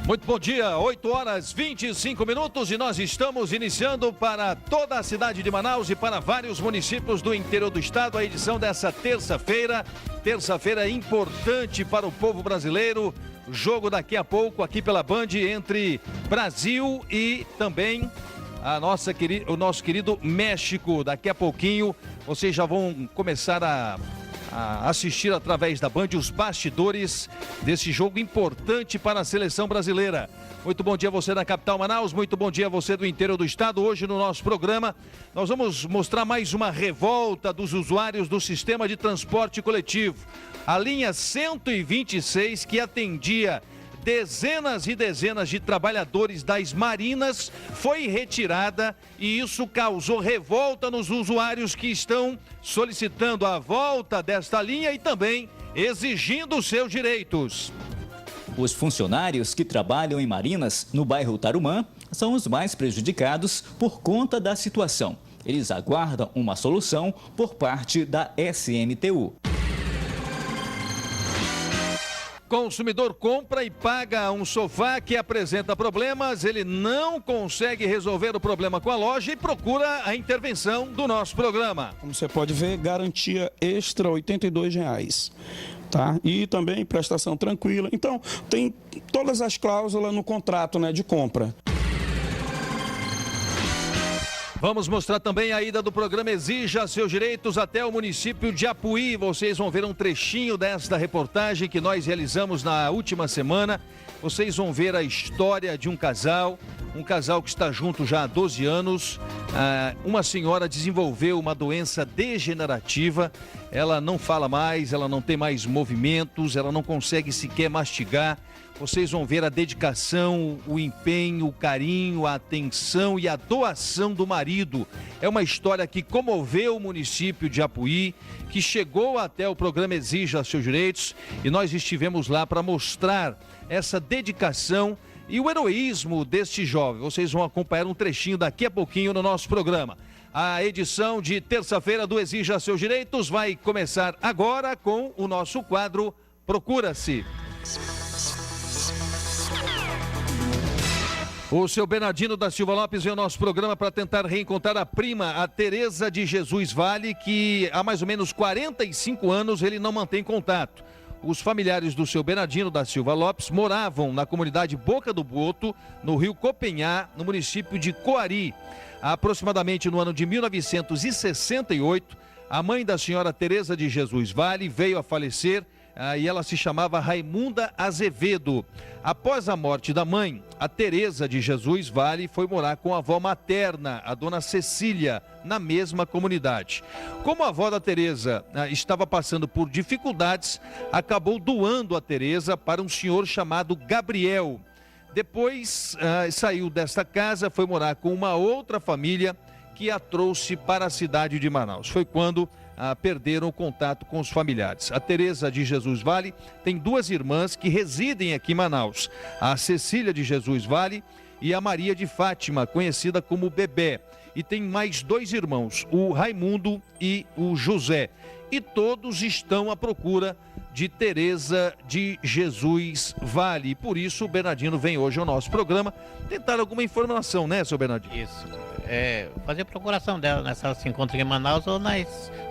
Muito bom dia, 8 horas 25 minutos e nós estamos iniciando para toda a cidade de Manaus e para vários municípios do interior do estado a edição dessa terça-feira importante para o povo brasileiro. Jogo daqui a pouco aqui pela Band entre Brasil e também o nosso querido México. Daqui a pouquinho vocês já vão começar a assistir através da Band os bastidores desse jogo importante para a seleção brasileira. Muito bom dia a você da capital Manaus, muito bom dia a você do interior do estado. Hoje no nosso programa nós vamos mostrar mais uma revolta dos usuários do sistema de transporte coletivo. A linha 126, que atendia dezenas e dezenas de trabalhadores das marinas, foi retirada e isso causou revolta nos usuários que estão solicitando a volta desta linha e também exigindo seus direitos. Os funcionários que trabalham em marinas no bairro Tarumã são os mais prejudicados por conta da situação. Eles aguardam uma solução por parte da SMTU. Consumidor compra e paga um sofá que apresenta problemas, ele não consegue resolver o problema com a loja e procura a intervenção do nosso programa. Como você pode ver, garantia extra R$ 82, tá? E também prestação tranquila. Então, tem todas as cláusulas no contrato, né, de compra. Vamos mostrar também a ida do programa Exija Seus Direitos até o município de Apuí. Vocês vão ver um trechinho desta reportagem que nós realizamos na última semana. Vocês vão ver a história de um casal que está junto já há 12 anos. Uma senhora desenvolveu uma doença degenerativa. Ela não fala mais, ela não tem mais movimentos, ela não consegue sequer mastigar. Vocês vão ver a dedicação, o empenho, o carinho, a atenção e a doação do marido. É uma história que comoveu o município de Apuí, que chegou até o programa Exija Seus Direitos e nós estivemos lá para mostrar essa dedicação e o heroísmo deste jovem. Vocês vão acompanhar um trechinho daqui a pouquinho no nosso programa. A edição de terça-feira do Exija Seus Direitos vai começar agora com o nosso quadro Procura-se. O seu Bernardino da Silva Lopes vem ao nosso programa para tentar reencontrar a prima, a Tereza de Jesus Vale, que há mais ou menos 45 anos ele não mantém contato. Os familiares do seu Bernardino da Silva Lopes moravam na comunidade Boca do Boto, no rio Copenhá, no município de Coari. Aproximadamente no ano de 1968, a mãe da senhora Tereza de Jesus Vale veio a falecer e ela se chamava Raimunda Azevedo. Após a morte da mãe, a Tereza de Jesus Vale foi morar com a avó materna, a dona Cecília, na mesma comunidade. Como a avó da Tereza estava passando por dificuldades, acabou doando a Tereza para um senhor chamado Gabriel. Depois saiu desta casa, foi morar com uma outra família que a trouxe para a cidade de Manaus. Foi quando perderam o contato com os familiares. A Tereza de Jesus Vale tem duas irmãs que residem aqui em Manaus, a Cecília de Jesus Vale e a Maria de Fátima, conhecida como Bebé. E tem mais dois irmãos, o Raimundo e o José. E todos estão à procura de Tereza de Jesus Vale. E por isso o Bernardino vem hoje ao nosso programa tentar alguma informação, né, seu Bernardino? Isso. Fazer procuração dela, né? Se ela se encontra aqui em Manaus ou no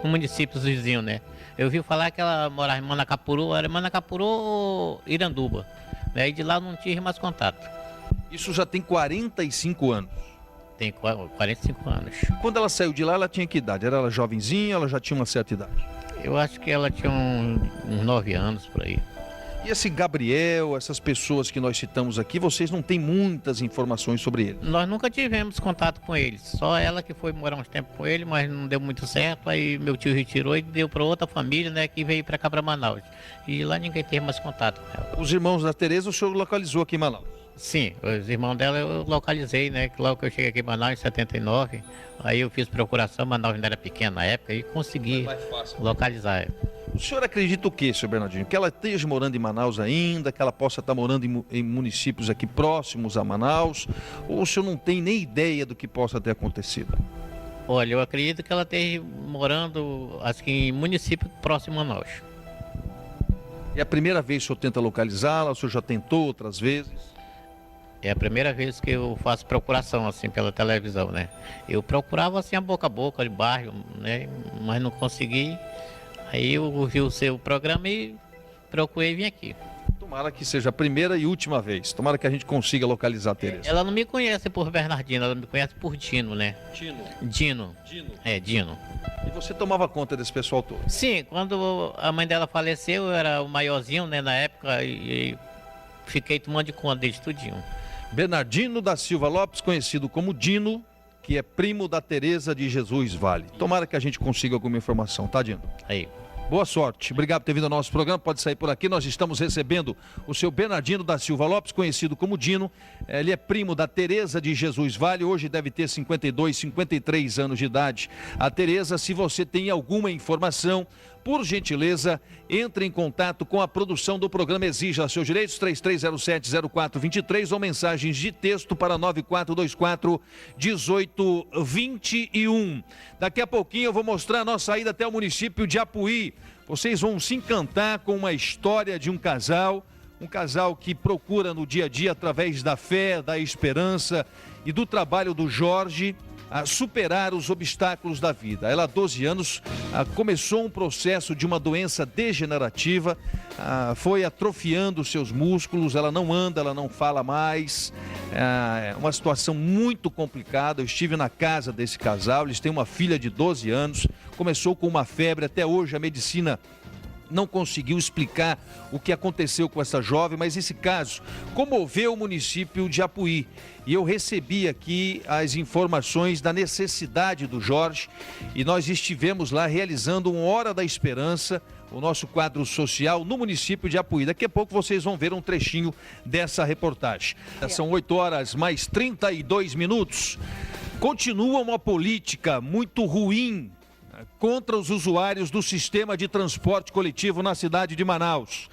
municípios vizinhos, né? Eu ouvi falar que ela morava em Manacapuru, era Manacapuru ou Iranduba, né? E de lá não tive mais contato. Isso já tem 45 anos. Tem 45 anos. Quando ela saiu de lá, ela tinha que idade? Era ela jovenzinha, ela já tinha uma certa idade? Eu acho que ela tinha uns 9 anos por aí. E esse Gabriel, essas pessoas que nós citamos aqui, vocês não têm muitas informações sobre ele? Nós nunca tivemos contato com eles. Só ela que foi morar uns tempos com ele, mas não deu muito certo. Aí meu tio retirou e deu para outra família, né, que veio para cá, para Manaus. E lá ninguém teve mais contato com ela. Os irmãos da Tereza o senhor localizou aqui em Manaus? Sim, os irmãos dela eu localizei, né? Logo que eu cheguei aqui em Manaus em 79, aí eu fiz procuração, Manaus ainda era pequena na época, e consegui localizar. O senhor acredita o quê, senhor Bernardino? Que ela esteja morando em Manaus ainda, que ela possa estar morando em municípios aqui próximos a Manaus, ou o senhor não tem nem ideia do que possa ter acontecido? Olha, eu acredito que ela esteja morando, acho que em município próximo a Manaus. É a primeira vez que o senhor tenta localizá-la, o senhor já tentou outras vezes? É a primeira vez que eu faço procuração assim pela televisão, né? Eu procurava assim a boca, de bairro, né? Mas não consegui. Aí eu ouvi o seu programa e procurei vir aqui. Tomara que seja a primeira e última vez. Tomara que a gente consiga localizar a Tereza. Ela não me conhece por Bernardino, ela me conhece por Dino, né? Dino. É, Dino. E você tomava conta desse pessoal todo? Sim, quando a mãe dela faleceu, eu era o maiorzinho, né, na época, e fiquei tomando de conta desde tudinho. Bernardino da Silva Lopes, conhecido como Dino, que é primo da Tereza de Jesus Vale. Tomara que a gente consiga alguma informação, tá, Dino? Aí. Boa sorte. Obrigado por ter vindo ao nosso programa. Pode sair por aqui. Nós estamos recebendo o seu Bernardino da Silva Lopes, conhecido como Dino. Ele é primo da Tereza de Jesus Vale. Hoje deve ter 52, 53 anos de idade. A Tereza, se você tem alguma informação, por gentileza, entre em contato com a produção do programa Exija Seus Direitos, 3307-0423 ou mensagens de texto para 9424-1821. Daqui a pouquinho eu vou mostrar a nossa ida até o município de Apuí. Vocês vão se encantar com uma história de um casal que procura no dia a dia, através da fé, da esperança e do trabalho do Jorge, a superar os obstáculos da vida. Ela, há 12 anos, começou um processo de uma doença degenerativa, foi atrofiando seus músculos, ela não anda, ela não fala mais, é uma situação muito complicada. Eu estive na casa desse casal, eles têm uma filha de 12 anos, começou com uma febre, até hoje a medicina não conseguiu explicar o que aconteceu com essa jovem, mas esse caso comoveu o município de Apuí. E eu recebi aqui as informações da necessidade do Jorge e nós estivemos lá realizando uma Hora da Esperança, o nosso quadro social no município de Apuí. Daqui a pouco vocês vão ver um trechinho dessa reportagem. São 8h mais 32 minutos. Continua uma política muito ruim contra os usuários do sistema de transporte coletivo na cidade de Manaus.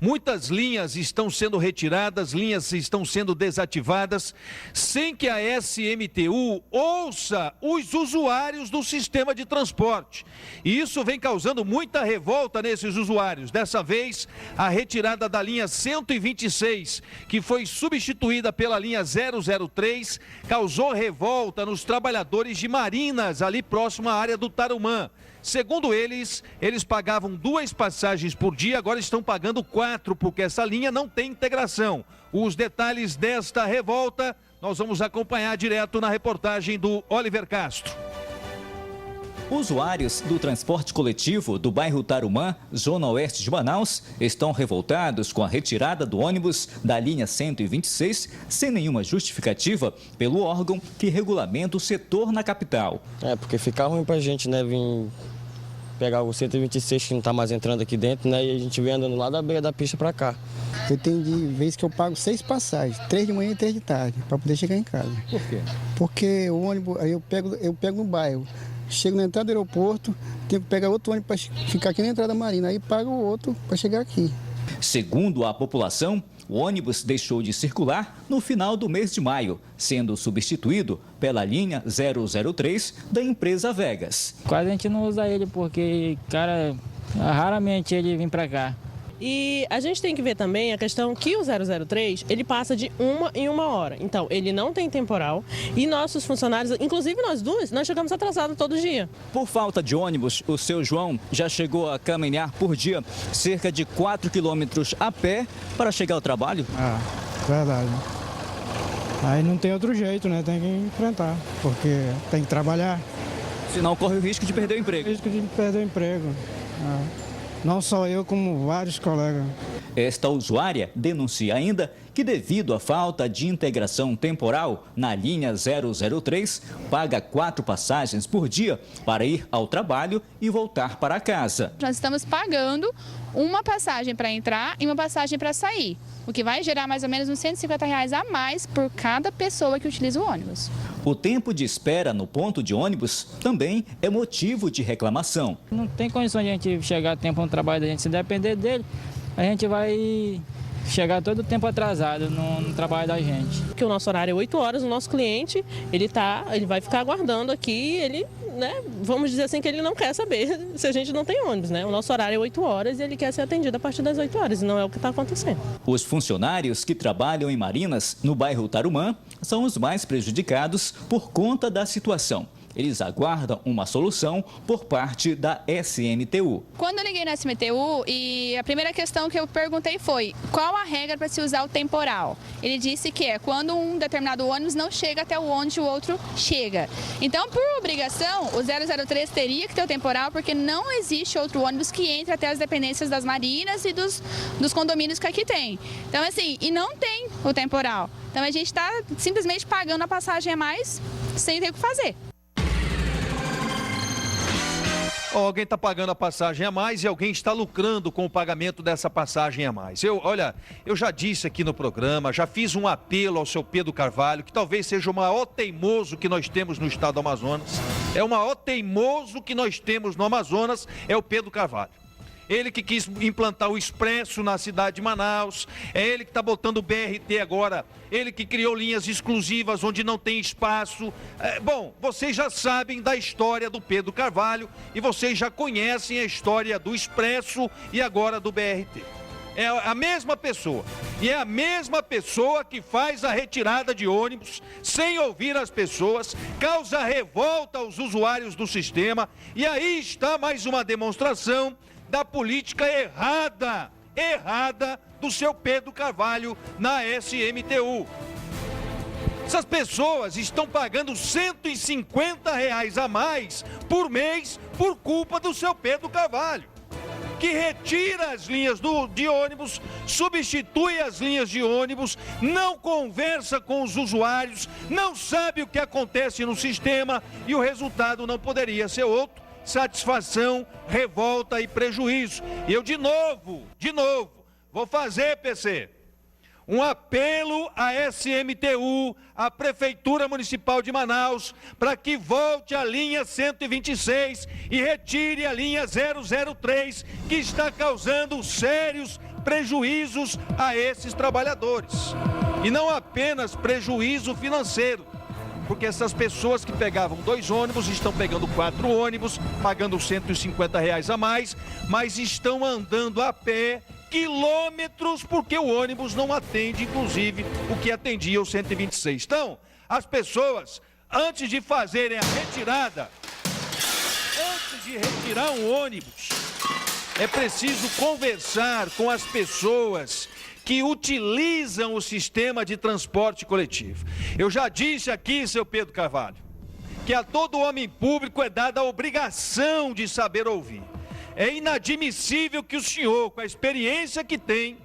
Muitas linhas estão sendo retiradas, linhas estão sendo desativadas, sem que a SMTU ouça os usuários do sistema de transporte. E isso vem causando muita revolta nesses usuários. Dessa vez, a retirada da linha 126, que foi substituída pela linha 003, causou revolta nos trabalhadores de Marinas, ali próximo à área do Tarumã. Segundo eles pagavam 2 passagens por dia, agora estão pagando 4, porque essa linha não tem integração. Os detalhes desta revolta nós vamos acompanhar direto na reportagem do Oliver Castro. Usuários do transporte coletivo do bairro Tarumã, zona oeste de Manaus, estão revoltados com a retirada do ônibus da linha 126, sem nenhuma justificativa, pelo órgão que regulamenta o setor na capital. Porque fica ruim pra gente, né, vir pegar o 126 que não tá mais entrando aqui dentro, né, e a gente vem andando lá da beira da pista pra cá. Eu tenho de vez que eu pago 6 passagens, 3 de manhã e 3 de tarde, para poder chegar em casa. Por quê? Porque o ônibus, aí eu pego no bairro, chego na entrada do aeroporto, tenho que pegar outro ônibus para ficar aqui na entrada da Marina, aí pago o outro para chegar aqui. Segundo a população, o ônibus deixou de circular no final do mês de maio, sendo substituído pela linha 003 da empresa Vegas. Quase a gente não usa ele porque, cara, raramente ele vem para cá. E a gente tem que ver também a questão que o 003, ele passa de 1 em 1 hora. Então, ele não tem temporal e nossos funcionários, inclusive nós duas, nós chegamos atrasados todo dia. Por falta de ônibus, o seu João já chegou a caminhar por dia cerca de 4 quilômetros a pé para chegar ao trabalho? Verdade. Aí não tem outro jeito, né? Tem que enfrentar, porque tem que trabalhar. Senão corre o risco de perder o emprego. Risco de perder o emprego. Não só eu, como vários colegas. Esta usuária denuncia ainda que, devido à falta de integração temporal na linha 003, paga 4 passagens por dia para ir ao trabalho e voltar para casa. Nós estamos pagando uma passagem para entrar e uma passagem para sair, o que vai gerar mais ou menos uns R$150 a mais por cada pessoa que utiliza o ônibus. O tempo de espera no ponto de ônibus também é motivo de reclamação. Não tem condição de a gente chegar a tempo no trabalho da gente. Se depender dele, a gente vai chegar todo o tempo atrasado no trabalho da gente. Porque o nosso horário é 8 horas, o nosso cliente, ele vai ficar aguardando aqui, ele, né, vamos dizer assim que ele não quer saber se a gente não tem ônibus, né? O nosso horário é 8 horas e ele quer ser atendido a partir das 8 horas, e não é o que está acontecendo. Os funcionários que trabalham em Marinas, no bairro Tarumã, são os mais prejudicados por conta da situação. Eles aguardam uma solução por parte da SMTU. Quando eu liguei na SMTU, e a primeira questão que eu perguntei foi: qual a regra para se usar o temporal? Ele disse que é quando um determinado ônibus não chega até onde o outro chega. Então, por obrigação, o 003 teria que ter o temporal, porque não existe outro ônibus que entre até as dependências das marinas e dos condomínios que aqui tem. Então, assim, e não tem o temporal. Então, a gente está simplesmente pagando a passagem a mais sem ter o que fazer. Alguém está pagando a passagem a mais e alguém está lucrando com o pagamento dessa passagem a mais. Eu já disse aqui no programa, já fiz um apelo ao seu Pedro Carvalho, que talvez seja o maior teimoso que nós temos no estado do Amazonas. É o maior teimoso que nós temos no Amazonas, é o Pedro Carvalho. Ele que quis implantar o Expresso na cidade de Manaus, é ele que está botando o BRT agora, ele que criou linhas exclusivas onde não tem espaço. Bom, vocês já sabem da história do Pedro Carvalho e vocês já conhecem a história do Expresso e agora do BRT. É a mesma pessoa, e é a mesma pessoa que faz a retirada de ônibus sem ouvir as pessoas, causa revolta aos usuários do sistema, e aí está mais uma demonstração da política errada do seu Pedro Carvalho na SMTU. Essas pessoas estão pagando R$150 a mais por mês por culpa do seu Pedro Carvalho, que retira as linhas de ônibus, substitui as linhas de ônibus, não conversa com os usuários, não sabe o que acontece no sistema, e o resultado não poderia ser outro: satisfação, revolta e prejuízo. E eu de novo, vou fazer, PC, um apelo à SMTU, à Prefeitura Municipal de Manaus, para que volte a linha 126 e retire a linha 003, que está causando sérios prejuízos a esses trabalhadores. E não apenas prejuízo financeiro, porque essas pessoas que pegavam 2 ônibus estão pegando 4 ônibus, pagando R$150 a mais, mas estão andando a pé quilômetros, porque o ônibus não atende, inclusive, o que atendia o 126. Então, as pessoas, antes de fazerem a retirada, antes de retirar um ônibus, é preciso conversar com as pessoas que utilizam o sistema de transporte coletivo. Eu já disse aqui, seu Pedro Carvalho, que a todo homem público é dada a obrigação de saber ouvir. É inadmissível que o senhor, com a experiência que tem,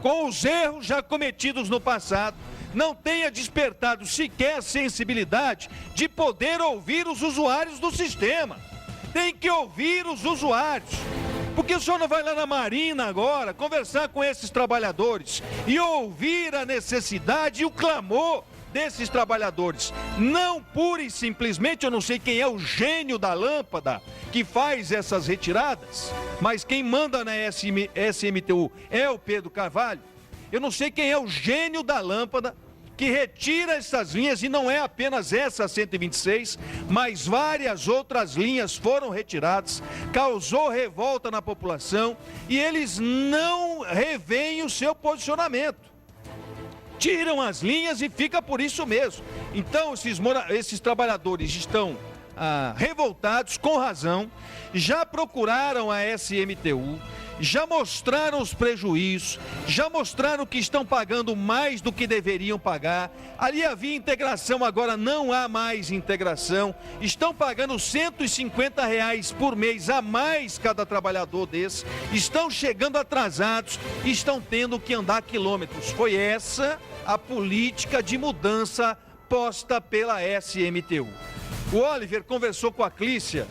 com os erros já cometidos no passado, não tenha despertado sequer a sensibilidade de poder ouvir os usuários do sistema. Tem que ouvir os usuários. Porque o senhor não vai lá na Marina agora conversar com esses trabalhadores e ouvir a necessidade e o clamor desses trabalhadores. Não pura e simplesmente, eu não sei quem é o gênio da lâmpada que faz essas retiradas, mas quem manda na SMTU é o Pedro Carvalho. Eu não sei quem é o gênio da lâmpada que retira essas linhas, e não é apenas essa 126, mas várias outras linhas foram retiradas, causou revolta na população e eles não revêem o seu posicionamento. Tiram as linhas e fica por isso mesmo. Então esses trabalhadores estão revoltados, com razão, já procuraram a SMTU, já mostraram os prejuízos, já mostraram que estão pagando mais do que deveriam pagar. Ali havia integração, agora não há mais integração. Estão pagando R$150 por mês a mais cada trabalhador desse. Estão chegando atrasados, estão tendo que andar quilômetros. Foi essa a política de mudança posta pela SMTU. O Oliver conversou com a Clícia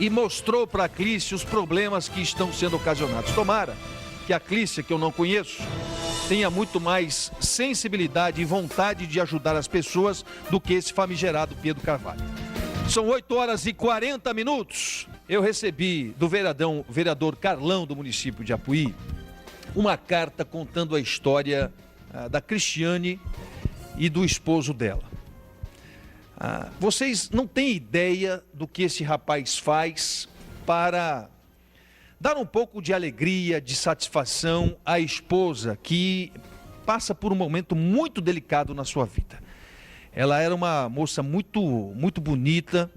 e mostrou para a Clícia os problemas que estão sendo ocasionados. Tomara que a Clícia, que eu não conheço, tenha muito mais sensibilidade e vontade de ajudar as pessoas do que esse famigerado Pedro Carvalho. São 8h40. Eu recebi do vereador Carlão, do município de Apuí, uma carta contando a história da Cristiane e do esposo dela. Vocês não têm ideia do que esse rapaz faz para dar um pouco de alegria, de satisfação à esposa que passa por um momento muito delicado na sua vida. Ela era uma moça muito bonita,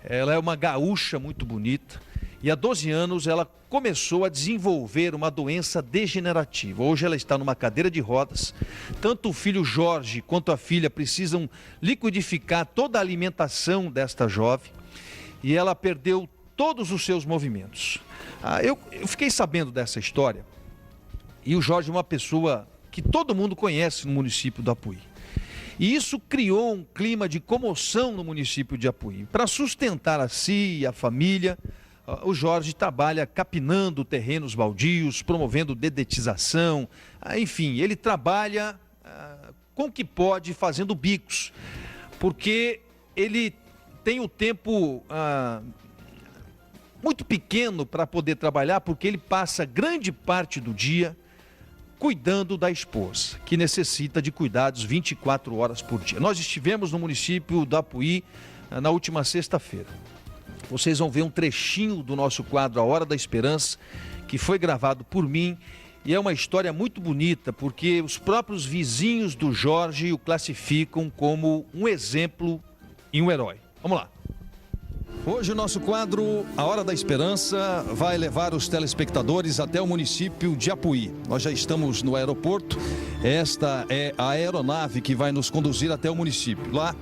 ela é uma gaúcha muito bonita, e há 12 anos ela começou a desenvolver uma doença degenerativa. Hoje ela está numa cadeira de rodas. Tanto o filho Jorge quanto a filha precisam liquidificar toda a alimentação desta jovem, e ela perdeu todos os seus movimentos. Eu fiquei sabendo dessa história, e o Jorge é uma pessoa que todo mundo conhece no município do Apuí. E isso criou um clima de comoção no município de Apuí. Para sustentar a si e a família, o Jorge trabalha capinando terrenos baldios, promovendo dedetização, enfim, ele trabalha com o que pode, fazendo bicos, porque ele tem o tempo muito pequeno para poder trabalhar, porque ele passa grande parte do dia cuidando da esposa, que necessita de cuidados 24 horas por dia. Nós estivemos no município do Apuí na última sexta-feira. Vocês vão ver um trechinho do nosso quadro A Hora da Esperança, que foi gravado por mim, e é uma história muito bonita, porque os próprios vizinhos do Jorge o classificam como um exemplo e um herói. Vamos lá. Hoje o nosso quadro A Hora da Esperança vai levar os telespectadores até o município de Apuí. Nós já estamos no aeroporto, esta é a aeronave que vai nos conduzir até o município. Lá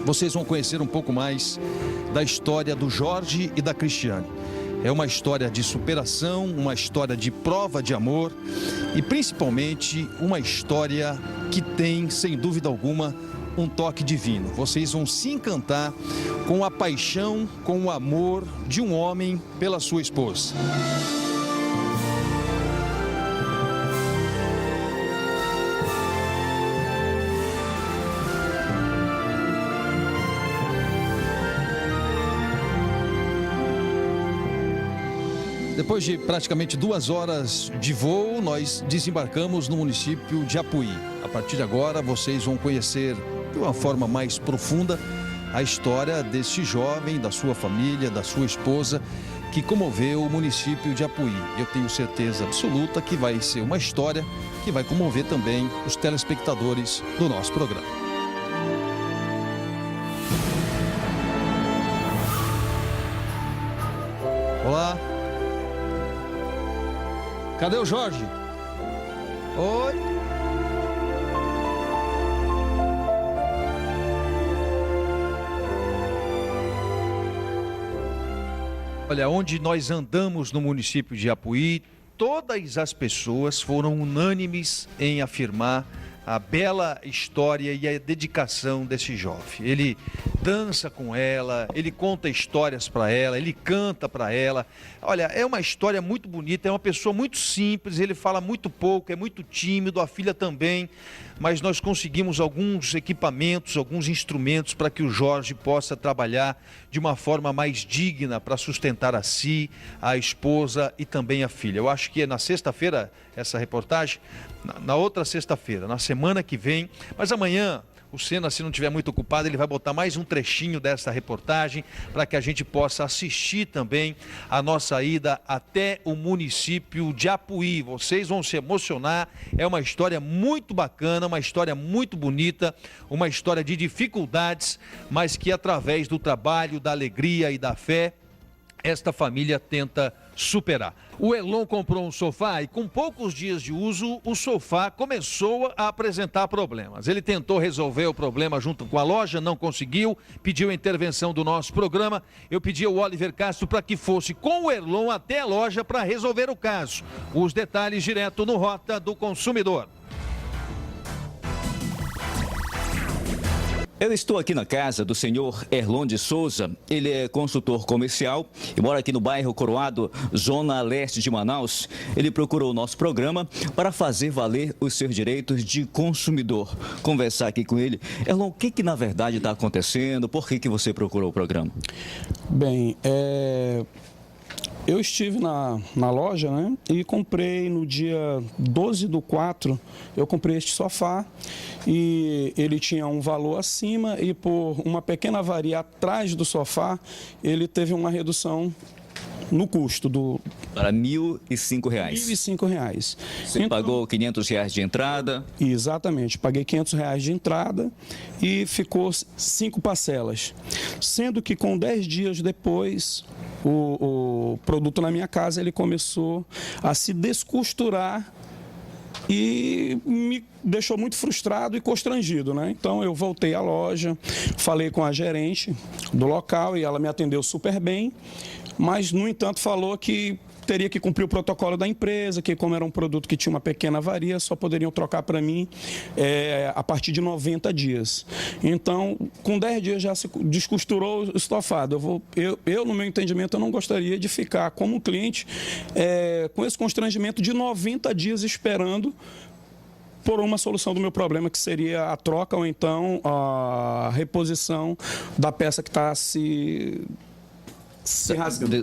vocês vão conhecer um pouco mais da história do Jorge e da Cristiane. É uma história de superação, uma história de prova de amor e principalmente uma história que tem, sem dúvida alguma, um toque divino. Vocês vão se encantar com a paixão, com o amor de um homem pela sua esposa. Depois de praticamente 2 horas de voo, nós desembarcamos no município de Apuí. A partir de agora, vocês vão conhecer de uma forma mais profunda a história deste jovem, da sua família, da sua esposa, que comoveu o município de Apuí. Eu tenho certeza absoluta que vai ser uma história que vai comover também os telespectadores do nosso programa. Olá. Cadê o Jorge? Oi. Olha, onde nós andamos no município de Apuí, todas as pessoas foram unânimes em afirmar a bela história e a dedicação desse jovem. Ele dança com ela, ele conta histórias para ela, ele canta para ela. Olha, é uma história muito bonita, é uma pessoa muito simples, ele fala muito pouco, é muito tímido, a filha também, mas nós conseguimos alguns equipamentos, alguns instrumentos para que o Jorge possa trabalhar de uma forma mais digna para sustentar a si, a esposa e também a filha. Eu acho que é na sexta-feira essa reportagem, na outra sexta-feira, na semana que vem, mas amanhã o Senna, se não estiver muito ocupado, ele vai botar mais um trechinho dessa reportagem para que a gente possa assistir também a nossa ida até o município de Apuí. Vocês vão se emocionar, é uma história muito bacana, uma história muito bonita, uma história de dificuldades, mas que através do trabalho, da alegria e da fé, esta família tenta superar. O Elon comprou um sofá e com poucos dias de uso, o sofá começou a apresentar problemas. Ele tentou resolver o problema junto com a loja, não conseguiu, pediu a intervenção do nosso programa. Eu pedi ao Oliver Castro para que fosse com o Elon até a loja para resolver o caso. Os detalhes direto no Rota do Consumidor. Eu estou aqui na casa do senhor Erlon de Souza. Ele é consultor comercial e mora aqui no bairro Coroado, zona leste de Manaus. Ele procurou o nosso programa para fazer valer os seus direitos de consumidor. Conversar aqui com ele. Erlon, o que na verdade está acontecendo? Por que você procurou o programa? Bem, Eu estive na loja, né, e comprei no dia 12/4, eu comprei este sofá e ele tinha um valor acima e por uma pequena avaria atrás do sofá, ele teve uma redução no custo para R$ 1.005. R$ 1.005. Você então, pagou R$ 500 de entrada? Exatamente, paguei R$ 500 de entrada e ficou 5 parcelas. Sendo que com 10 dias depois, o produto na minha casa ele começou a se descosturar e me deixou muito frustrado e constrangido, né? Então eu voltei à loja, falei com a gerente do local e ela me atendeu super bem, mas no entanto falou que teria que cumprir o protocolo da empresa, que como era um produto que tinha uma pequena avaria, só poderiam trocar para mim a partir de 90 dias. Então, com 10 dias já se descosturou o estofado. Eu, no meu entendimento, eu não gostaria de ficar como cliente com esse constrangimento de 90 dias esperando por uma solução do meu problema, que seria a troca ou então a reposição da peça que está se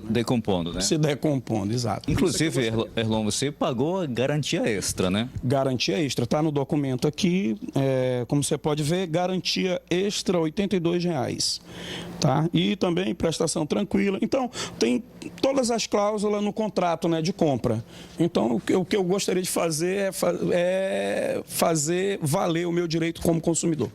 decompondo, né? Se decompondo, exato. Inclusive, Erlon, você pagou a garantia extra, né? Garantia extra, está no documento aqui, como você pode ver, garantia extra R$ 82, tá? E também prestação tranquila. Então, tem todas as cláusulas no contrato, né, de compra. Então, o que eu gostaria de fazer é fazer valer o meu direito como consumidor.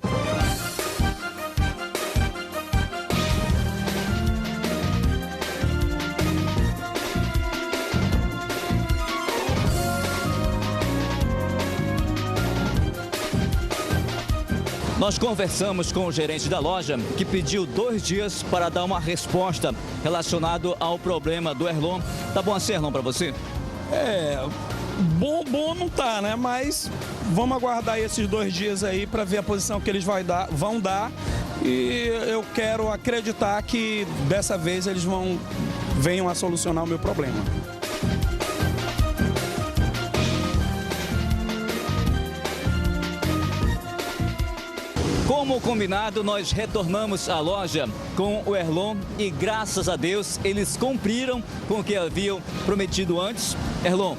Nós conversamos com o gerente da loja, que pediu 2 dias para dar uma resposta relacionado ao problema do Erlon. Tá bom assim, Erlon, para você? Bom não tá, né? Mas vamos aguardar esses 2 dias aí para ver a posição que eles vão dar. E eu quero acreditar que dessa vez eles venham a solucionar o meu problema. Como combinado, nós retornamos à loja com o Erlon e, graças a Deus, eles cumpriram com o que haviam prometido antes. Erlon,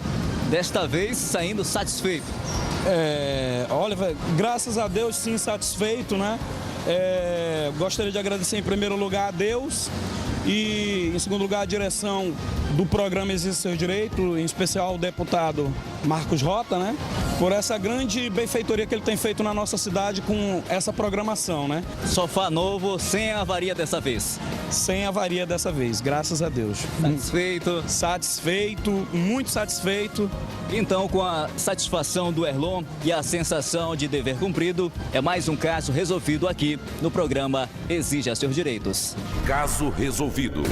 desta vez saindo satisfeito. Olha, graças a Deus, sim, satisfeito, né? Gostaria de agradecer em primeiro lugar a Deus e, em segundo lugar, a direção do programa Exige Seu Direito, em especial o deputado Marcos Rota, né? Por essa grande benfeitoria que ele tem feito na nossa cidade com essa programação, né? Sofá novo, sem avaria dessa vez. Sem avaria dessa vez, graças a Deus. Satisfeito? Satisfeito, muito satisfeito. Então, com a satisfação do Erlon e a sensação de dever cumprido, é mais um caso resolvido aqui no programa Exija Seus Direitos. Caso resolvido.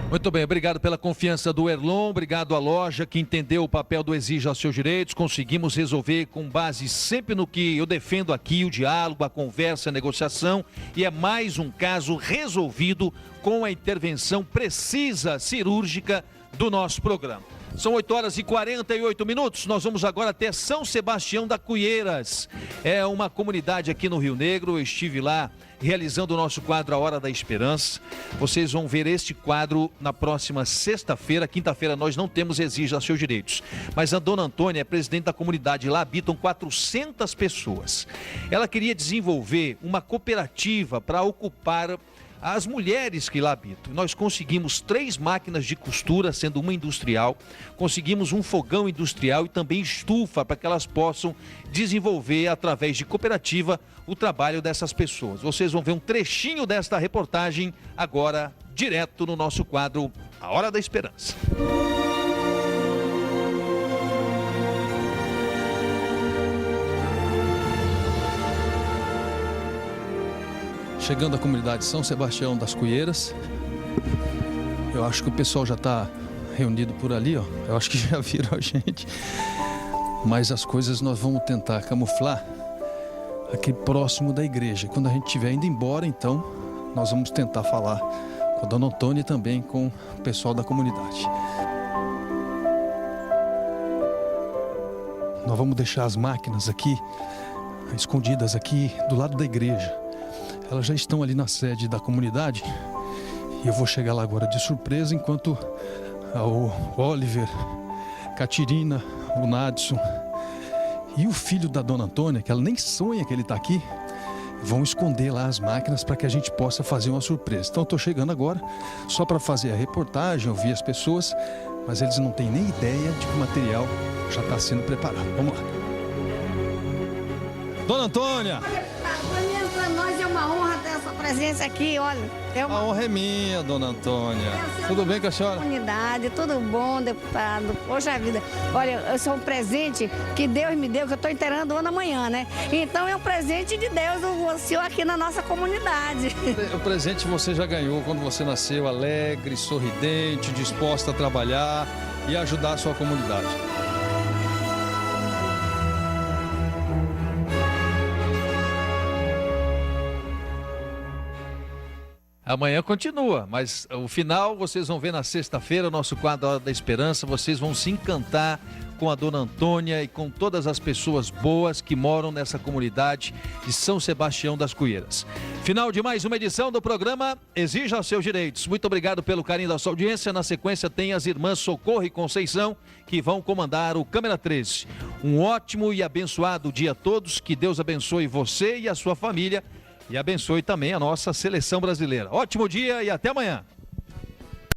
Muito bem, obrigado pela confiança do Erlon, obrigado à loja que entendeu o papel do Exija Seus Direitos. Conseguimos resolver com base sempre no que eu defendo aqui, o diálogo, a conversa, a negociação, e é mais um caso resolvido com a intervenção precisa, cirúrgica do nosso programa. São 8h48, nós vamos agora até São Sebastião da Cunheiras. É uma comunidade aqui no Rio Negro, eu estive lá realizando o nosso quadro A Hora da Esperança. Vocês vão ver este quadro na próxima sexta-feira. Quinta-feira nós não temos Exija Seus Direitos. Mas a dona Antônia é presidente da comunidade, lá habitam 400 pessoas. Ela queria desenvolver uma cooperativa para ocupar as mulheres que lá habitam. Nós conseguimos 3 máquinas de costura, sendo uma industrial, conseguimos um fogão industrial e também estufa para que elas possam desenvolver, através de cooperativa, o trabalho dessas pessoas. Vocês vão ver um trechinho desta reportagem agora, direto no nosso quadro A Hora da Esperança. Chegando à comunidade São Sebastião das Cunheiras. Eu acho que o pessoal já está reunido por ali, ó. Eu acho que já viram a gente. Mas as coisas nós vamos tentar camuflar aqui próximo da igreja. Quando a gente estiver indo embora, então, nós vamos tentar falar com a dona Antônia e também com o pessoal da comunidade. Nós vamos deixar as máquinas aqui, escondidas aqui do lado da igreja. Elas já estão ali na sede da comunidade E eu vou chegar lá agora de surpresa, enquanto o Oliver, Catirina, o Nadson e o filho da dona Antônia, que ela nem sonha que ele está aqui, vão esconder lá as máquinas para que a gente possa fazer uma surpresa. Então eu estou chegando agora só para fazer a reportagem, ouvir as pessoas, mas eles não têm nem ideia de que o material já está sendo preparado. Vamos lá. Dona Antônia! Para nós é uma honra ter essa presença aqui, olha. A honra é minha, dona Antônia. Tudo bem com a senhora? Comunidade, tudo bom, deputado. Poxa vida, olha, eu sou um presente que Deus me deu, que eu estou inteirando o ano amanhã, né? Então é um presente de Deus, o senhor aqui na nossa comunidade. O presente você já ganhou quando você nasceu, alegre, sorridente, disposta a trabalhar e ajudar a sua comunidade. Amanhã continua, mas o final vocês vão ver na sexta-feira, o nosso quadro Hora da Esperança. Vocês vão se encantar com a dona Antônia e com todas as pessoas boas que moram nessa comunidade de São Sebastião das Cueiras. Final de mais uma edição do programa Exija os Seus Direitos. Muito obrigado pelo carinho da sua audiência. Na sequência tem as irmãs Socorro e Conceição, que vão comandar o Câmera 13. Um ótimo e abençoado dia a todos. Que Deus abençoe você e a sua família. E abençoe também a nossa seleção brasileira. Ótimo dia e até amanhã.